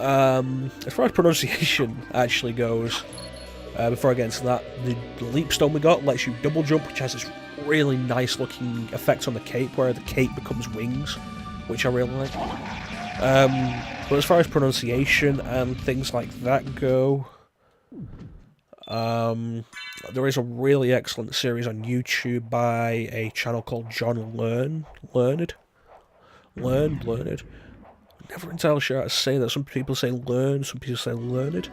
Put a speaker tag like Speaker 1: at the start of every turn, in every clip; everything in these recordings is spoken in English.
Speaker 1: As far as pronunciation actually goes, before I get into that, the leap stone we got lets you double jump, which has this really nice looking effect on the cape, where the cape becomes wings, which I really like. But as far as pronunciation and things like that go, there is a really excellent series on YouTube by a channel called John Learned. Never entirely sure how to say that. Some people say learn, some people say learned.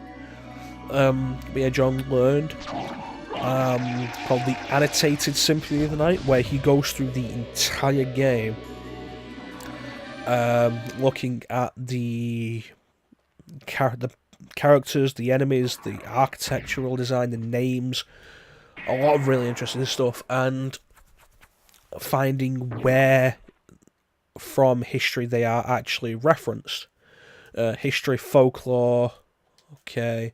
Speaker 1: But yeah, John Learned, called the Annotated Symphony of the Night, where he goes through the entire game, looking at the characters, the enemies, the architectural design, the names, a lot of really interesting stuff, and finding where from history they are actually referenced. History, folklore, okay.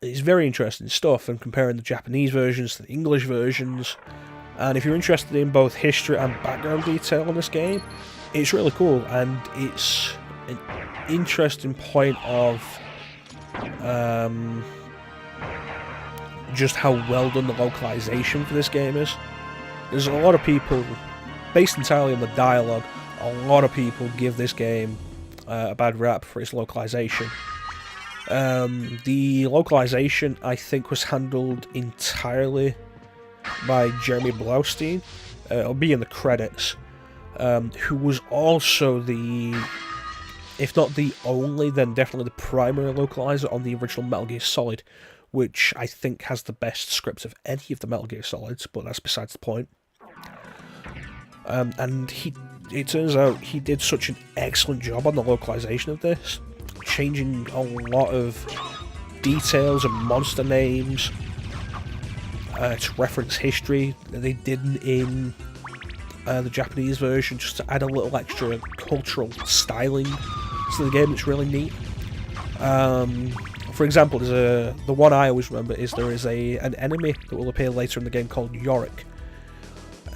Speaker 1: It's very interesting stuff, and comparing the Japanese versions to the English versions. And if you're interested in both history and background detail on this game, it's really cool, and it's an interesting point of just how well done the localization for this game is. There's a lot of people, based entirely on the dialogue, a lot of people give this game a bad rap for its localization. The localization, I think, was handled entirely by Jeremy Blaustein. It'll be in the credits. Who was also the, if not the only, then definitely the primary localizer on the original Metal Gear Solid, which I think has the best script of any of the Metal Gear Solids, but that's besides the point. And it turns out he did such an excellent job on the localization of this, changing a lot of details and monster names to reference history that they didn't in the Japanese version, just to add a little extra cultural styling to the game. It's really neat. For example, the one I always remember is there is an enemy that will appear later in the game called Yorick.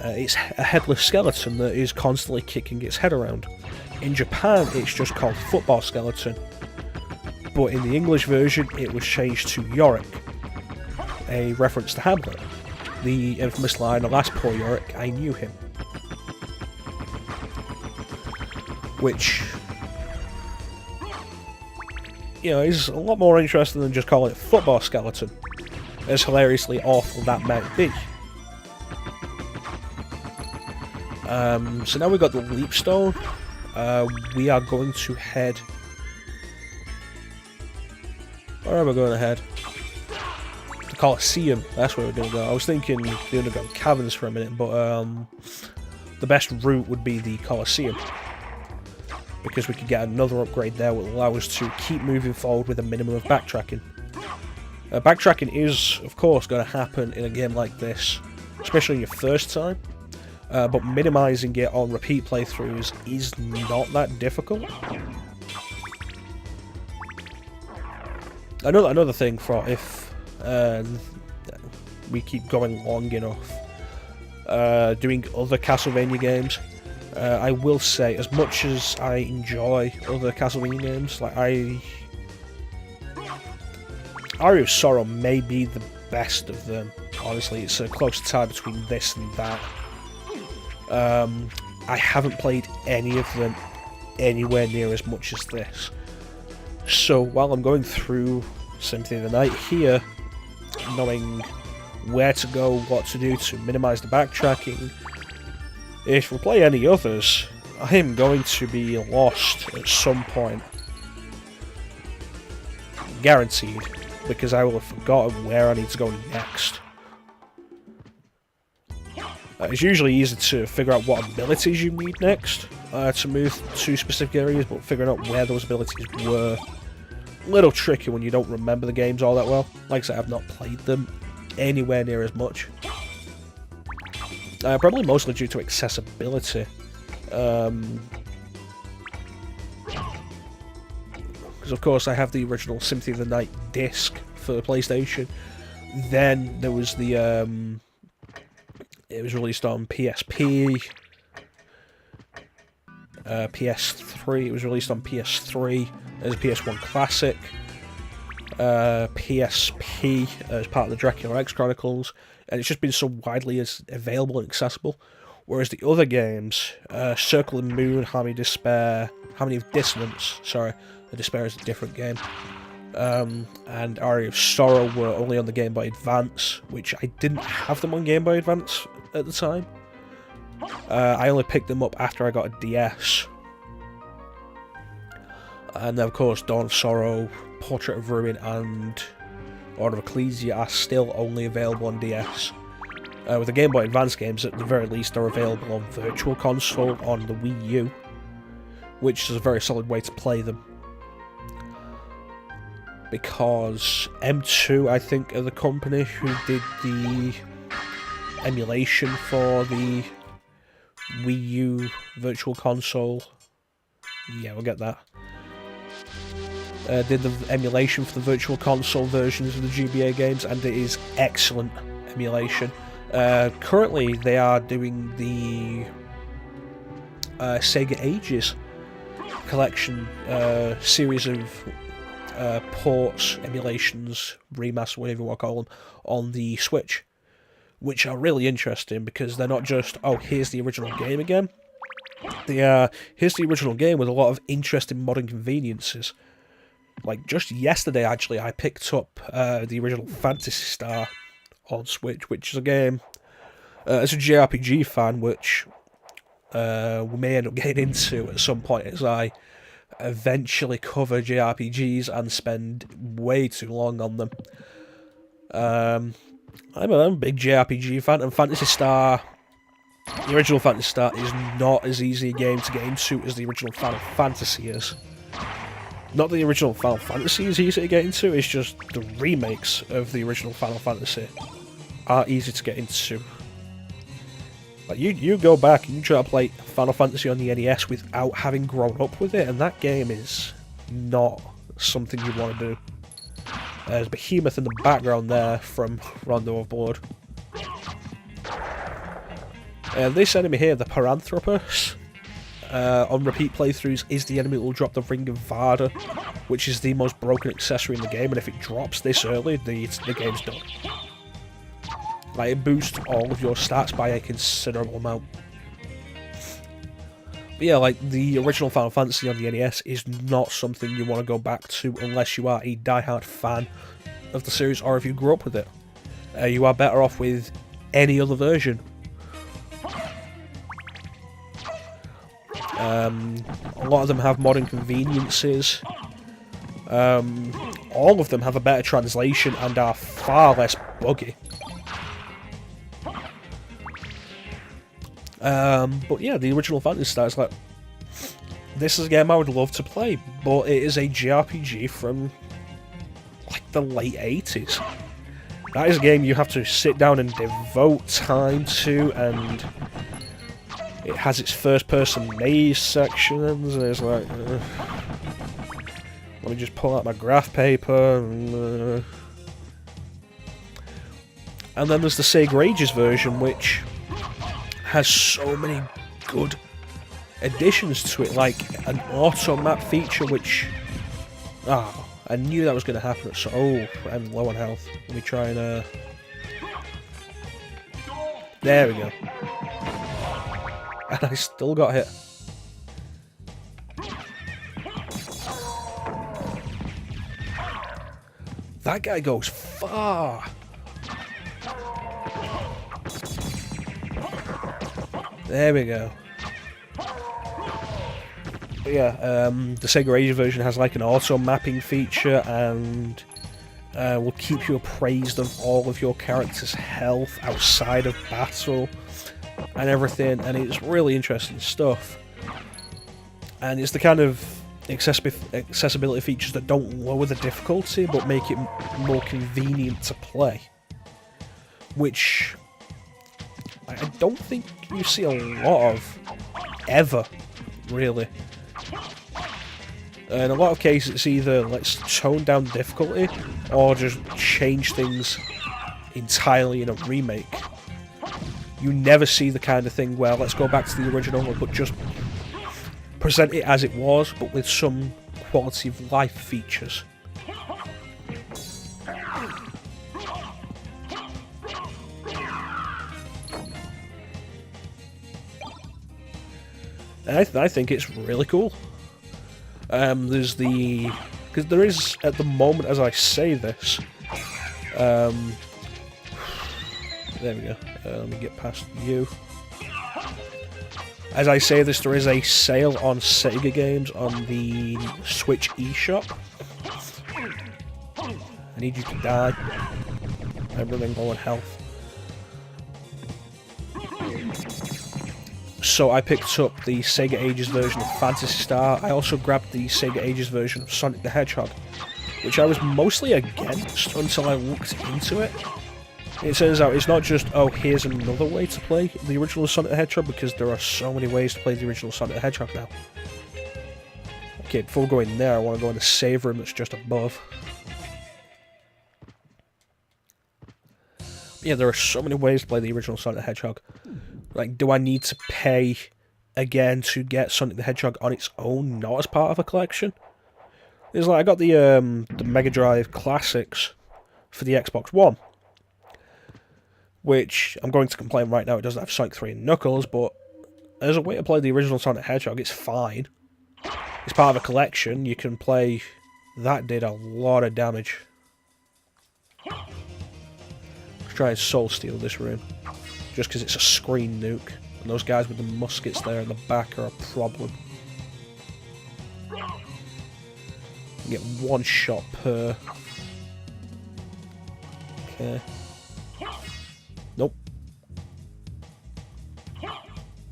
Speaker 1: It's a headless skeleton that is constantly kicking its head around. In Japan, it's just called Football Skeleton, but in the English version, it was changed to Yorick, a reference to Hamlet. The infamous line, "Alas, poor Yorick, I knew him," which, you know, is a lot more interesting than just calling it Football Skeleton, as hilariously awful that might be. So now we've got the Leap Stone. We are going to head... Where am I going to head? The Colosseum, that's where we're going to go. I was thinking the Underground Caverns for a minute, but the best route would be the Colosseum, because we could get another upgrade there that will allow us to keep moving forward with a minimum of backtracking. Backtracking is, of course, going to happen in a game like this, especially in your first time, but minimising it on repeat playthroughs is not that difficult. Another thing for if we keep going long enough doing other Castlevania games, I will say, as much as I enjoy other Castlevania games, like Aria of Sorrow may be the best of them. Honestly, it's a close tie between this and that. I haven't played any of them anywhere near as much as this. So while I'm going through Symphony of the Night here, knowing where to go, what to do to minimise the backtracking, if we play any others, I am going to be lost at some point. Guaranteed, because I will have forgotten where I need to go next. It's usually easy to figure out what abilities you need next to move to specific areas, but figuring out where those abilities were a little tricky when you don't remember the games all that well. Like I said, I've not played them anywhere near as much. Probably mostly due to accessibility. Because of course I have the original Symphony of the Night disc for the PlayStation. Then there was the it was released on PSP. PS3. It was released on PS3 as a PS1 classic, PSP as part of the Dracula X Chronicles, and it's just been so widely as available and accessible. Whereas the other games, Circle and Moon, Harmony of Dissonance, sorry, the Despair is a different game, and Aria of Sorrow were only on the Game Boy Advance, which I didn't have them on Game Boy Advance at the time. I only picked them up after I got a DS. And then, of course, Dawn of Sorrow, Portrait of Ruin, and Order of Ecclesia are still only available on DS. With the Game Boy Advance games, at the very least, they're available on Virtual Console on the Wii U, which is a very solid way to play them. Because M2, I think, are the company who did the emulation for the Wii U Virtual Console. Yeah, we'll get that. Did the emulation for the Virtual Console versions of the GBA games, and it is excellent emulation. Currently, they are doing the Sega Ages collection series of ports, emulations, remasters, whatever you want to call them, on the Switch, which are really interesting because they're not just, oh, here's the original game again. They are, here's the original game with a lot of interesting modern conveniences. Like, just yesterday, actually, I picked up the original Phantasy Star on Switch, which is a game, as a JRPG fan, which we may end up getting into at some point as I eventually cover JRPGs and spend way too long on them. I'm a big JRPG fan, and Phantasy Star, the original Phantasy Star, is not as easy a game to get into as the original Final Fantasy is. Not that the original Final Fantasy is easy to get into, it's just the remakes of the original Final Fantasy are easy to get into. Like, you go back and you try to play Final Fantasy on the NES without having grown up with it, and that game is not something you want to do. There's Behemoth in the background there from Rondo of Blood. This enemy here, the Paranthropus, on repeat playthroughs is the enemy that will drop the Ring of Vada, which is the most broken accessory in the game, and if it drops this early, the game's done. Like, it boosts all of your stats by a considerable amount. But yeah, like, the original Final Fantasy on the NES is not something you want to go back to unless you are a diehard fan of the series, or if you grew up with it. You are better off with any other version. A lot of them have modern conveniences. All of them have a better translation and are far less buggy. But yeah, the original Phantasy Star is like, this is a game I would love to play, but it is a JRPG from like the late 80s. That is a game you have to sit down and devote time to, and it has its first-person maze sections, and it's like, let me just pull out my graph paper, and then there's the Sega Ages version, which has so many good additions to it, like an auto map feature, which, I knew that was going to happen. So, I'm low on health. Let me try and, there we go. And I still got hit. That guy goes far. There we go. But yeah, the Sega Ages version has like an auto mapping feature, and will keep you appraised of all of your character's health outside of battle and everything, and it's really interesting stuff. And it's the kind of accessibility features that don't lower the difficulty but make it more convenient to play, which I don't think you see a lot of ever, really. In a lot of cases it's either let's tone down difficulty or just change things entirely in a remake. You never see the kind of thing where let's go back to the original but just present it as it was, but with some quality of life features. And I think it's really cool. There's the... because there is, at the moment as I say this... there we go. Let me get past you. As I say this, there is a sale on Sega games on the Switch eShop. I need you to die. I'm running low on health. So I picked up the Sega Ages version of Phantasy Star. I also grabbed the Sega Ages version of Sonic the Hedgehog, which I was mostly against until I looked into it. It turns out it's not just, oh, here's another way to play the original Sonic the Hedgehog, because there are so many ways to play the original Sonic the Hedgehog now. Okay, before going there, I want to go in the save room that's just above. Yeah, there are so many ways to play the original Sonic the Hedgehog. Like, do I need to pay again to get Sonic the Hedgehog on its own, not as part of a collection? It's like, I got the Mega Drive Classics for the Xbox One, which I'm going to complain right now, it doesn't have Sonic 3 and Knuckles, but as a way to play the original Sonic the Hedgehog, it's fine. It's part of a collection, you can play... That did a lot of damage. Let's try and soul steal this room. Just because it's a screen nuke, and those guys with the muskets there in the back are a problem. You get one shot per... Okay. Nope.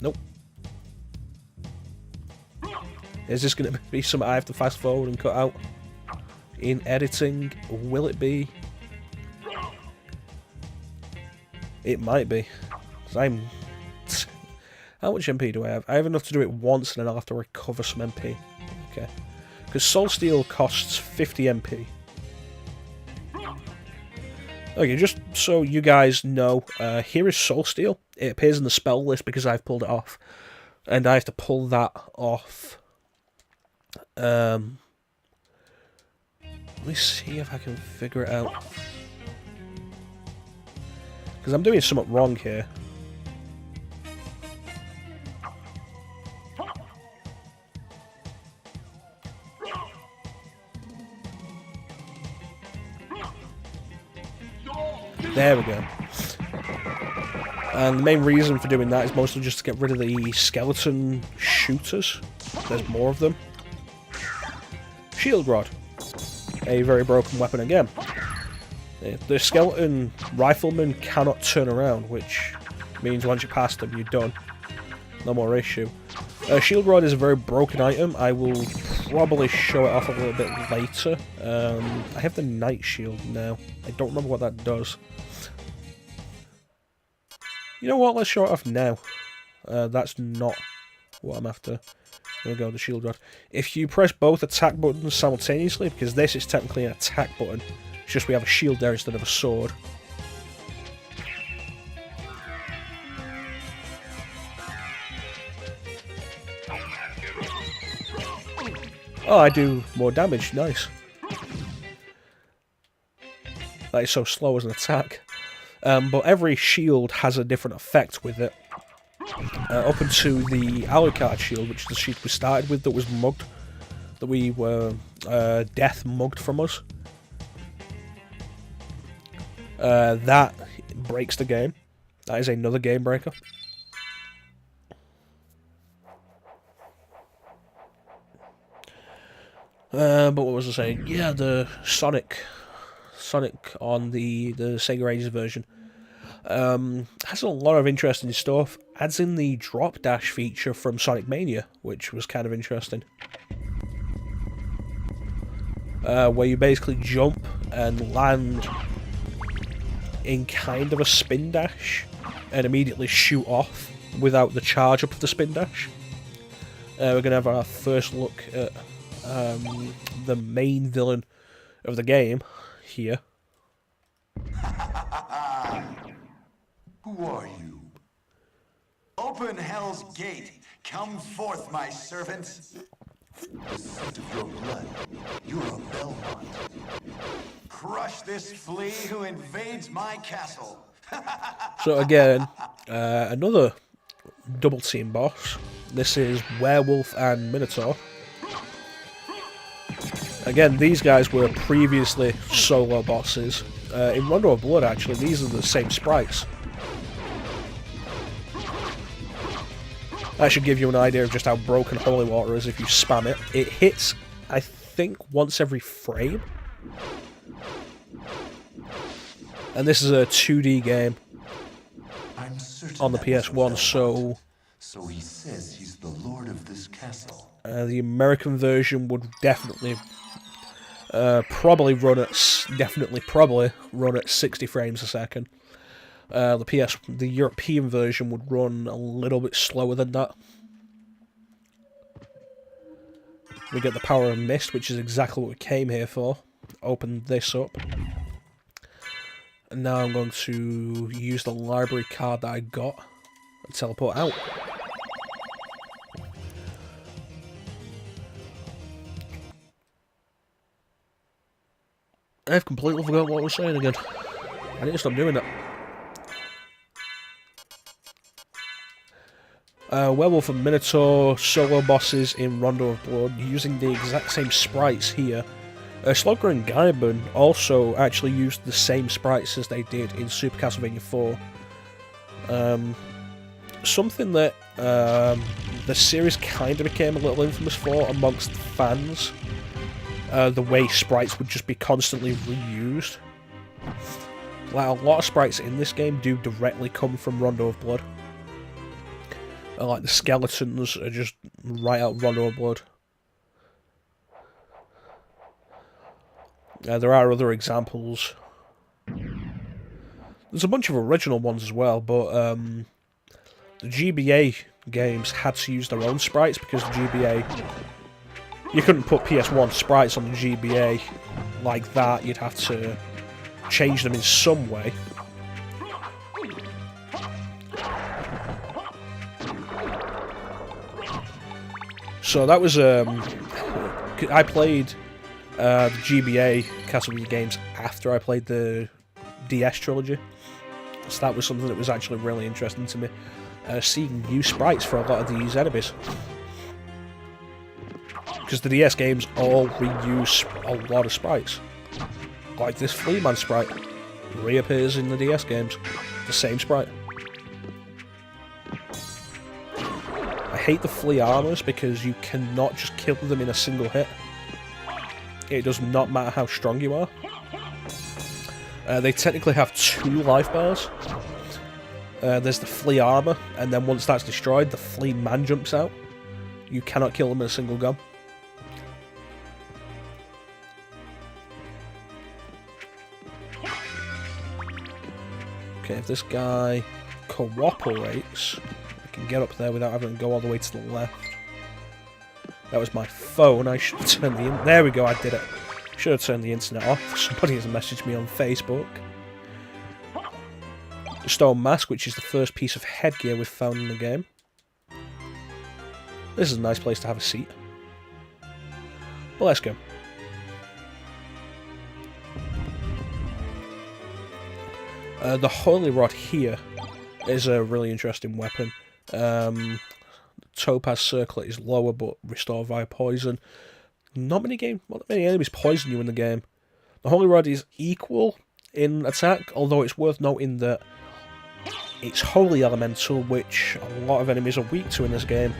Speaker 1: Nope. Is this going to be something I have to fast forward and cut out in editing? Will it be? It might be. I'm... How much MP do I have? I have enough to do it once and then I'll have to recover some MP. Okay. Because Soul Steel costs 50 MP. Okay, just so you guys know, here is Soul Steel. It appears in the spell list because I've pulled it off. And I have to pull that off. Let me see if I can figure it out. Because I'm doing something wrong here. There we go. And the main reason for doing that is mostly just to get rid of the skeleton shooters. There's more of them. Shield Rod. A very broken weapon again. The skeleton rifleman cannot turn around, which means once you pass them, you're done. No more issue. Shield Rod is a very broken item. I will probably show it off a little bit later. I have the Night Shield now. I don't remember what that does. You know what? Let's show it off now. That's not what I'm after. There we go, the Shield Rod. If you press both attack buttons simultaneously, because this is technically an attack button, it's just we have a shield there instead of a sword. Oh, I do more damage. Nice. That is so slow as an attack. But every shield has a different effect with it. Up until the Alucard shield, which is the shield we started with that was mugged. That we were... Death mugged from us. That breaks the game. That is another game breaker. But what was I saying? Yeah, the Sonic on the Sega Ages version has a lot of interesting stuff. Adds in the drop dash feature from Sonic Mania, which was kind of interesting. Where you basically jump and land in kind of a spin dash and immediately shoot off without the charge up of the spin dash. We're going to have our first look at the main villain of the game here.
Speaker 2: Who are you? Open Hell's Gate. Come forth, my servants. The scent of your blood. You're a Belmont. Crush this flea who invades my castle.
Speaker 1: So again, another double team boss. This is Werewolf and Minotaur. Again, these guys were previously solo bosses. In Rondo of Blood, actually, these are the same sprites. That should give you an idea of just how broken Holy Water is if you spam it. It hits, I think, once every frame. And this is a 2D game on the PS1, so...
Speaker 2: So he says he's the lord of this castle.
Speaker 1: The American version would definitely... probably run at 60 frames a second. The European version would run a little bit slower than that. We get the Power of Mist, which is exactly what we came here for. Open this up. And now I'm going to use the library card that I got and teleport out. I've completely forgotten what I was saying again. I need to stop doing that. Werewolf and Minotaur solo bosses in Rondo of Blood using the exact same sprites here. Slugger and Gaimon also actually used the same sprites as they did in Super Castlevania 4. Something that the series kind of became a little infamous for amongst fans. The way sprites would just be constantly reused. Like, a lot of sprites in this game do directly come from Rondo of Blood. Like, the skeletons are just right out Rondo of Blood. There are other examples. There's a bunch of original ones as well, but the GBA games had to use their own sprites because the GBA... You couldn't put PS1 sprites on the GBA like that. You'd have to change them in some way. So that was I played the GBA Castlevania games after I played the DS trilogy, so that was something that was actually really interesting to me. Seeing new sprites for a lot of these enemies, because the DS games all reuse a lot of sprites. Like this Flea Man sprite reappears in the DS games, the same sprite. I hate the flea armors because you cannot just kill them in a single hit. It does not matter how strong you are. They technically have 2 life bars. There's the flea armor, and then once that's destroyed, the flea man jumps out. You cannot kill them in a single gun. Okay, if this guy cooperates, I can get up there without having to go all the way to the left. That was my phone. I should have turned the... There we go, I did it. Should have turned the internet off. Somebody has messaged me on Facebook. The stone mask, which is the first piece of headgear we've found in the game. This is a nice place to have a seat. But let's go. The Holy Rod here is a really interesting weapon. Topaz Circlet is lower but restored via poison. Not many enemies poison you in the game. The Holy Rod is equal in attack, although it's worth noting that it's Holy Elemental, which a lot of enemies are weak to in this game.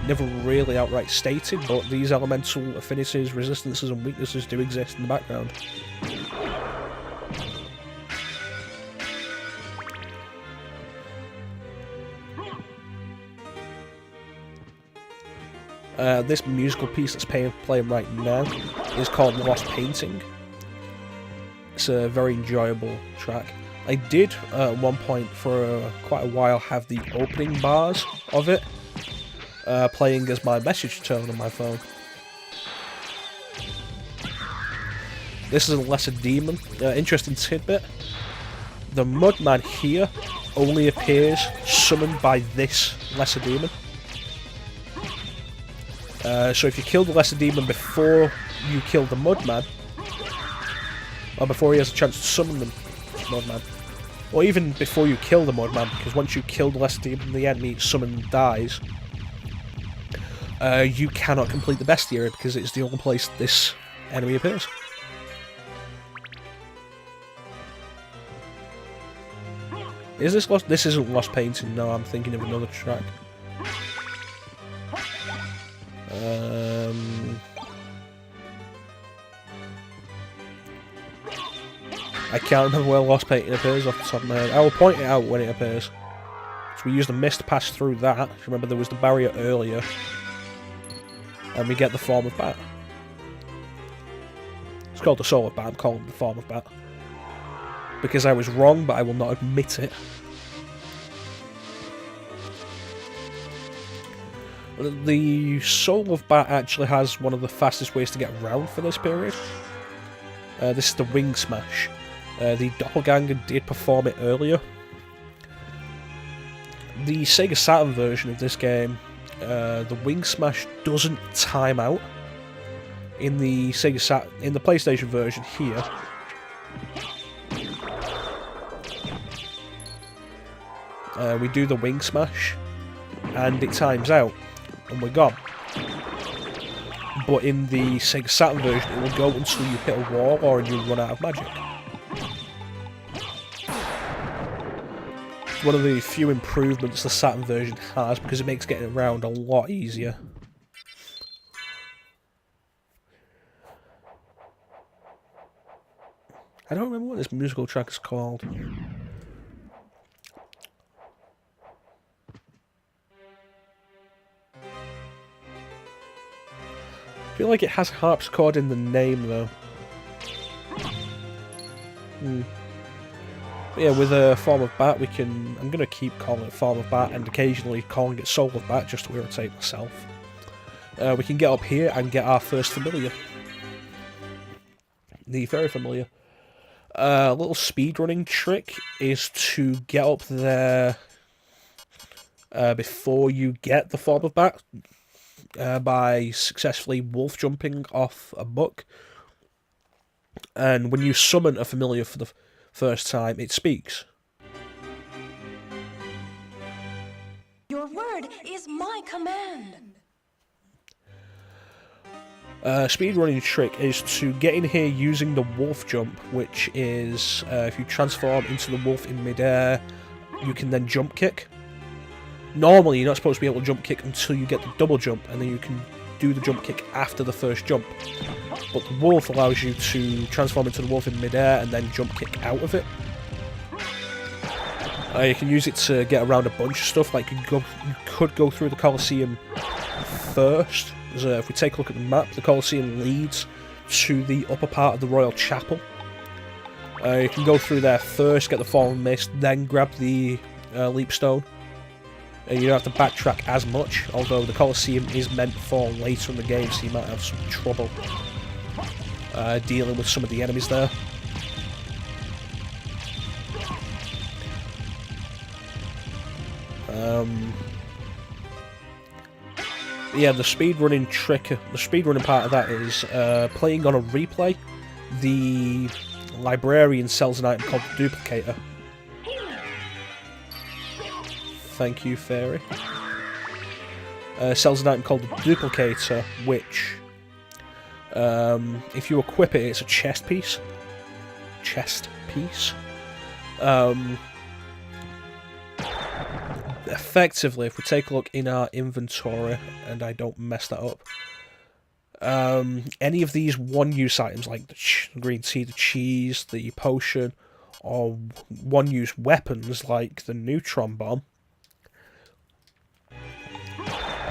Speaker 1: Never really outright stated, but these elemental affinities, resistances and weaknesses do exist in the background. This musical piece that's playing right now is called Lost Painting. It's a very enjoyable track. I did, at one point, for quite a while, have the opening bars of it playing as my message tone on my phone. This is a lesser demon. Interesting tidbit. The Mudman here only appears summoned by this lesser demon. So if you kill the lesser demon before you kill the Mudman, or before he has a chance to summon the Mudman, or even before you kill the Mudman, because once you kill the lesser demon, the enemy summoned dies, you cannot complete the bestiary because it's the only place this enemy appears. Is this Lost? This isn't Lost Painting, no, I'm thinking of another track. I can't remember where Lost Painting appears off the top of my head. I will point it out when it appears. So we use the mist to pass through that. Remember there was the barrier earlier. And we get the form of bat. It's called the soul of bat, I'm calling it the form of bat. Because I was wrong, but I will not admit it. The soul of bat actually has one of the fastest ways to get around for this period. This is the wing smash. The doppelganger did perform it earlier. The Sega Saturn version of this game, the wing smash doesn't time out. In the in the PlayStation version here, we do the wing smash, and it times out, and we're gone. But in the Sega Saturn version, it will go until you hit a wall or you run out of magic. It's one of the few improvements the Saturn version has because it makes getting around a lot easier. I don't remember what this musical track is called. I feel like it has harpsichord in the name though. But yeah, with a form of bat we can... I'm going to keep calling it form of bat and occasionally calling it soul of bat just to irritate myself. We can get up here and get our first familiar. The fairy familiar. A little speedrunning trick is to get up there before you get the form of bat. By successfully wolf jumping off a book, and when you summon a familiar for the first time, it speaks.
Speaker 3: Your word is my command.
Speaker 1: Speedrunning trick is to get in here using the wolf jump, which is if you transform into the wolf in midair, you can then jump kick. Normally, you're not supposed to be able to jump kick until you get the double jump, and then you can do the jump kick after the first jump. But the wolf allows you to transform into the wolf in midair and then jump kick out of it. You can use it to get around a bunch of stuff, like you could go through the Colosseum first. If we take a look at the map, the Colosseum leads to the upper part of the Royal Chapel. You can go through there first, get the Fallen Mist, then grab the Leap Stone. You don't have to backtrack as much, although the Colosseum is meant for later in the game, so you might have some trouble dealing with some of the enemies there. Yeah, the speedrunning trick, the speedrunning part of that is playing on a replay. The librarian sells an item called the Duplicator. Thank you, Fairy. Sells an item called the Duplicator, which, if you equip it, it's a chest piece. Effectively, if we take a look in our inventory, and I don't mess that up, any of these one-use items, like the green tea, the cheese, the potion, or one-use weapons, like the neutron bomb,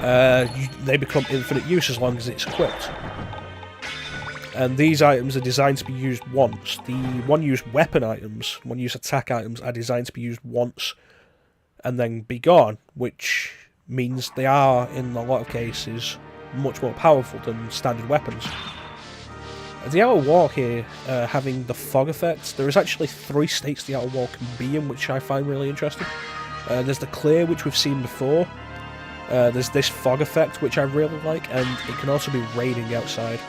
Speaker 1: they become infinite use as long as it's equipped. And these items are designed to be used once. The one-use weapon items, one-use attack items, are designed to be used once and then be gone, which means they are, in a lot of cases, much more powerful than standard weapons. The outer wall here, having the fog effect, there is actually 3 states the outer wall can be in, which I find really interesting. There's the clear, which we've seen before. There's this fog effect, which I really like, and it can also be raining outside.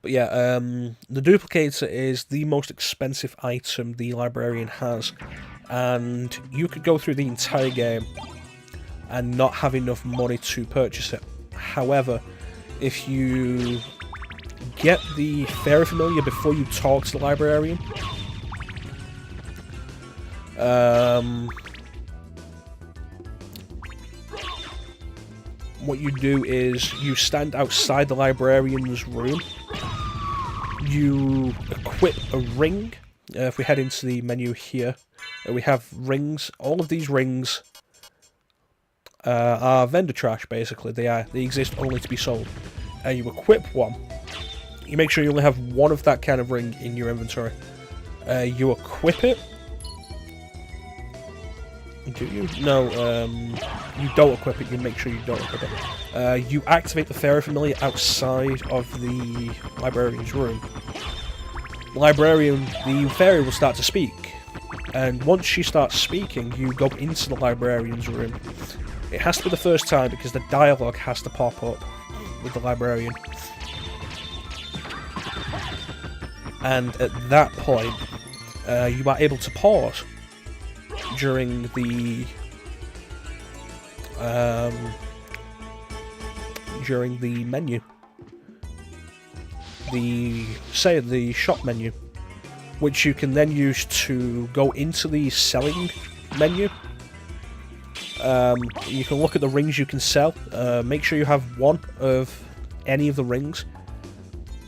Speaker 1: But yeah, the duplicator is the most expensive item the librarian has, and you could go through the entire game and not have enough money to purchase it. However, if you get the fairy familiar before you talk to the librarian, what you do is you stand outside the librarian's room. You equip a ring. If we head into the menu here, we have rings. All of these rings are vendor trash, basically. They exist only to be sold. You equip one. You make sure you only have one of that kind of ring in your inventory. You equip it. Do you? No, you don't equip it. You make sure you don't equip it. You activate the fairy familiar outside of the librarian's room. The fairy will start to speak, and once she starts speaking, you go into the librarian's room. It has to be the first time because the dialogue has to pop up with the librarian. And at that point, you are able to pause during the menu, the shop menu, which you can then use to go into the selling menu. You can look at the rings you can sell. Make sure you have one of any of the rings,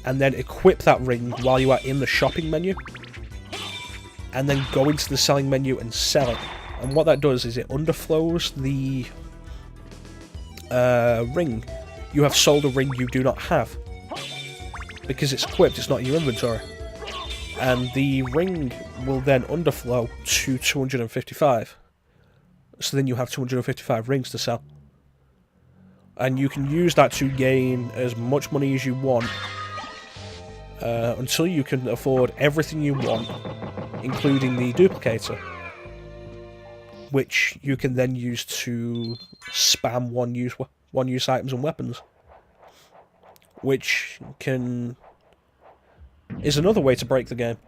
Speaker 1: and then equip that ring while you are in the shopping menu, and then go into the selling menu and sell it. And what that does is it underflows the ring. You have sold a ring you do not have. Because it's equipped, it's not in your inventory. And the ring will then underflow to 255. So then you have 255 rings to sell. And you can use that to gain as much money as you want until you can afford everything you want, including the duplicator, which you can then use to spam one-use items and weapons, which is another way to break the game.